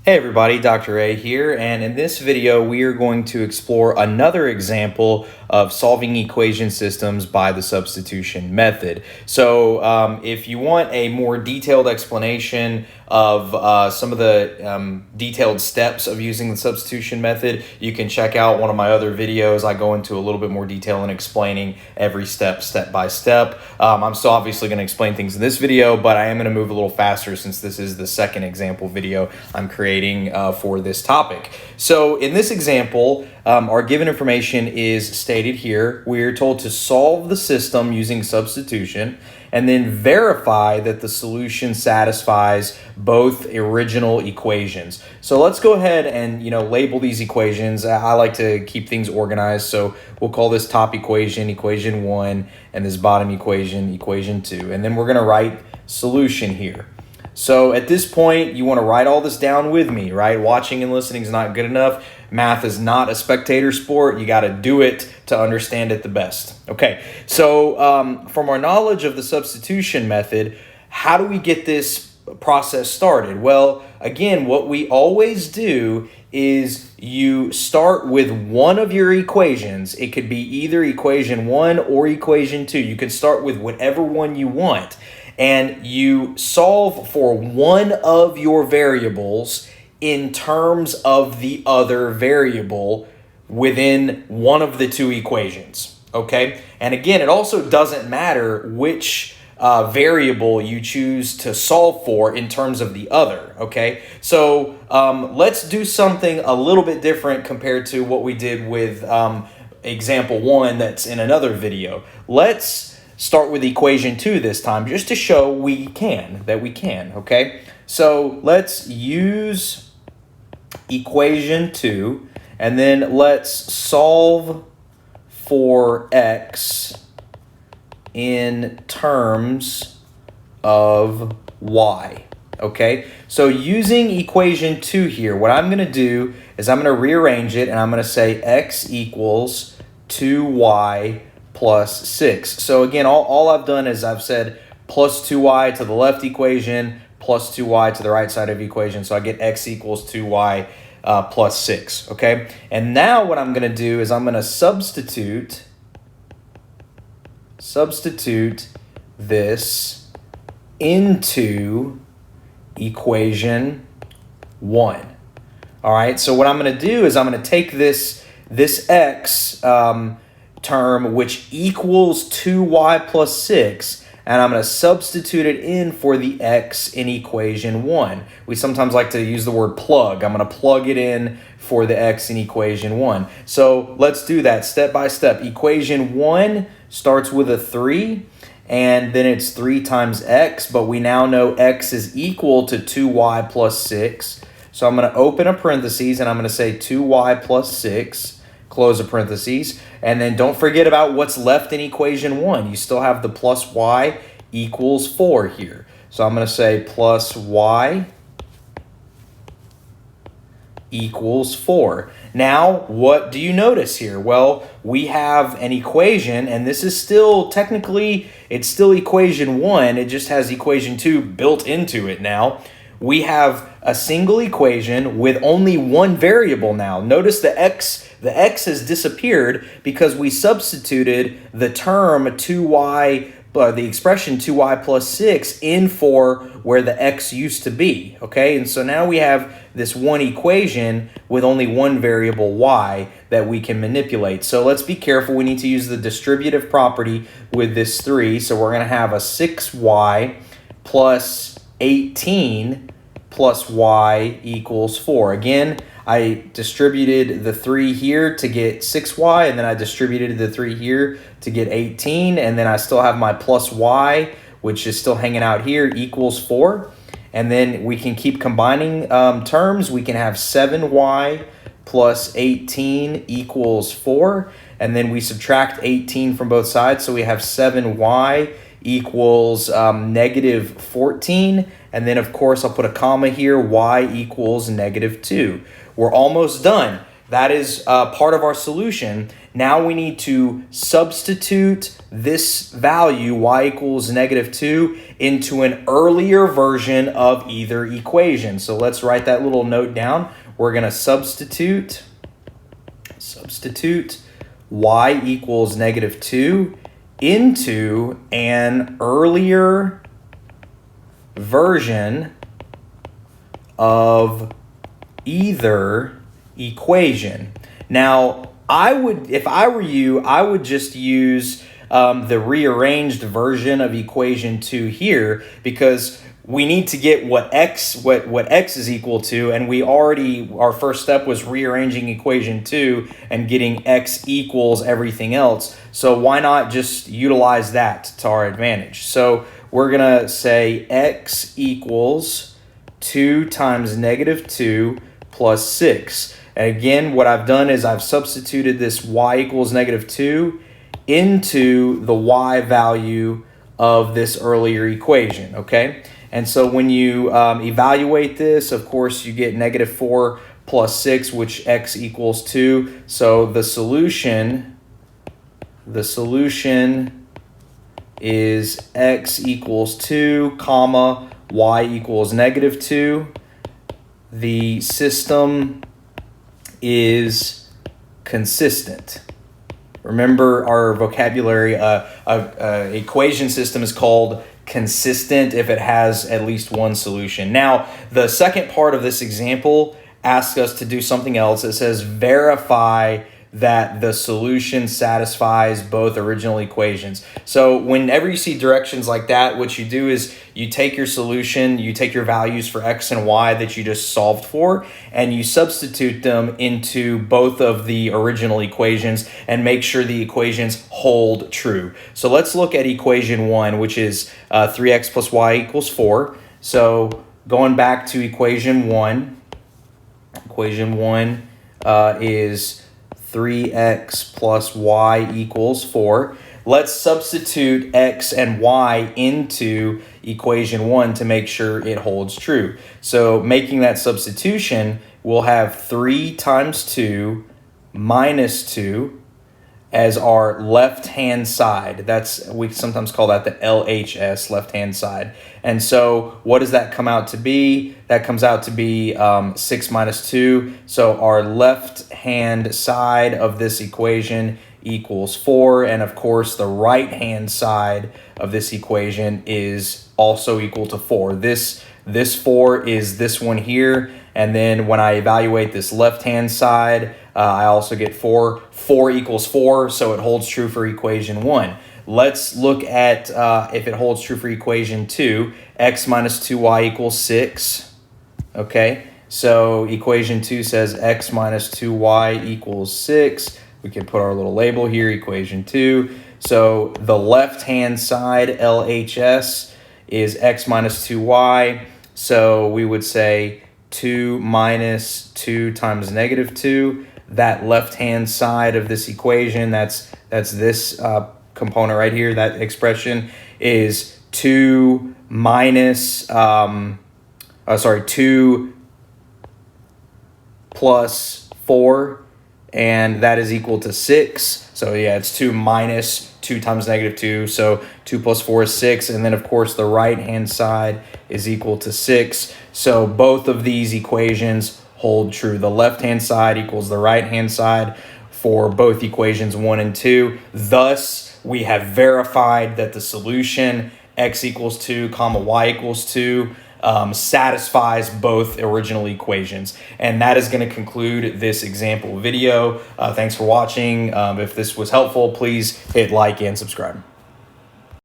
Hey everybody, Dr. A here, and in this video we are going to explore another example of solving equation systems by the substitution method. So if you want a more detailed explanation of some of the detailed steps of using the substitution method, you can check out one of my other videos. I go into a little bit more detail in explaining every step by step. I'm still obviously going to explain things in this video, but I am going to move a little faster since this is the second example video I'm creating for this topic. So in this example, our given information is stated here. We're told to solve the system using substitution and then verify that the solution satisfies both original equations. So let's go ahead and label these equations. I like to keep things organized, so we'll call this top equation, equation 1, and this bottom equation, equation 2. And then we're going to write solution here. So at this point, you want to write all this down with me, right? Watching and listening is not good enough. Math is not a spectator sport. You got to do it to understand it the best. Okay, so from our knowledge of the substitution method, how do we get this process started? Well, again, what we always do is you start with one of your equations. It could be either equation 1 or equation 2. You can start with whatever one you want. And you solve for one of your variables in terms of the other variable within one of the two equations, okay? And again, it also doesn't matter which variable you choose to solve for in terms of the other, okay? So let's do something a little bit different compared to what we did with example 1 that's in another video. Let's start with equation 2 this time, just to show that we can, okay? So let's use equation 2, and then let's solve for x in terms of y, okay? So using equation 2 here, what I'm going to do is I'm going to rearrange it, and I'm going to say x equals 2y plus 6. So again, all I've done is I've said plus 2y to the left equation, plus 2y to the right side of the equation. So I get x equals 2y plus 6, okay? And now what I'm going to do is I'm going to substitute this into equation 1. All right, so what I'm going to do is I'm going to take this x term, which equals 2y plus 6, and I'm going to substitute it in for the x in equation 1. We sometimes like to use the word plug. I'm going to plug it in for the x in equation 1. So let's do that step by step. Equation 1 starts with a 3, and then it's 3 times x, but we now know x is equal to 2y plus 6. So I'm going to open a parentheses, and I'm going to say 2y plus 6. Close a parentheses, and then don't forget about what's left in equation 1. You still have the plus y equals 4 here. So I'm going to say plus y equals 4. Now, what do you notice here? Well, we have an equation, and this is still technically, it's still equation 1. It just has equation 2 built into it now. We have a single equation with only one variable now. Notice the x has disappeared because we substituted the term 2y, the expression 2y plus 6 in for where the x used to be, okay? And so now we have this one equation with only one variable y that we can manipulate. So let's be careful. We need to use the distributive property with this 3. So we're going to have a 6y plus 18 plus y equals 4. Again, I distributed the 3 here to get 6y, and then I distributed the 3 here to get 18, and then I still have my plus y, which is still hanging out here, equals 4. And then we can keep combining terms. We can have 7y plus 18 equals 4, and then we subtract 18 from both sides, so we have 7y equals negative 14, and then of course I'll put a comma here, y equals negative 2. We're almost done. that is part of our solution. Now we need to substitute this value, y equals -2, into an earlier version of either equation. So let's write that little note down. We're going to substitute y equals -2 into an earlier version of either equation. Now, if I were you, I would just use the rearranged version of equation 2 here, because we need to get what x is equal to, and our first step was rearranging equation 2 and getting x equals everything else. So why not just utilize that to our advantage? So we're gonna say x equals 2 times -2 plus 6. And again, what I've done is I've substituted this y equals -2 into the y value of this earlier equation, okay? And so when you evaluate this, of course, you get -4 plus 6, which x equals 2. So the solution is x equals 2, comma, y equals -2. The system is consistent. Remember our vocabulary, equation system is called consistent if it has at least one solution. Now, the second part of this example asks us to do something else. It says verify that the solution satisfies both original equations. So whenever you see directions like that, what you do is you take your solution, you take your values for x and y that you just solved for, and you substitute them into both of the original equations and make sure the equations hold true. So let's look at equation 1, which is 3x plus y equals 4. So going back to equation 1 is 3x plus y equals 4. Let's substitute x and y into equation 1 to make sure it holds true. So making that substitution, we'll have 3 times 2 minus 2 as our left-hand side. We sometimes call that the LHS, left-hand side. And so what does that come out to be? That comes out to be 6 minus 2. So our left-hand side of this equation equals 4. And of course, the right-hand side of this equation is also equal to 4. This 4 is this one here. And then when I evaluate this left-hand side, I also get 4. 4 equals 4, so it holds true for equation 1. Let's look at if it holds true for equation 2. X minus 2y equals 6. Okay, so equation 2 says x minus 2y equals 6. We can put our little label here, equation 2. So the left-hand side, LHS, is x minus 2y. So we would say 2 minus 2 times -2. That left-hand side of this equation, that's this component right here, that expression is 2 plus 4, and that is equal to 6. So yeah, it's 2 minus 2 times -2, so 2 plus 4 is 6, and then of course the right-hand side is equal to 6. So both of these equations hold true. The left-hand side equals the right-hand side for both equations 1 and 2. Thus, we have verified that the solution x equals 2, comma y equals 2 satisfies both original equations. And that is going to conclude this example video. Thanks for watching. If this was helpful, please hit like and subscribe.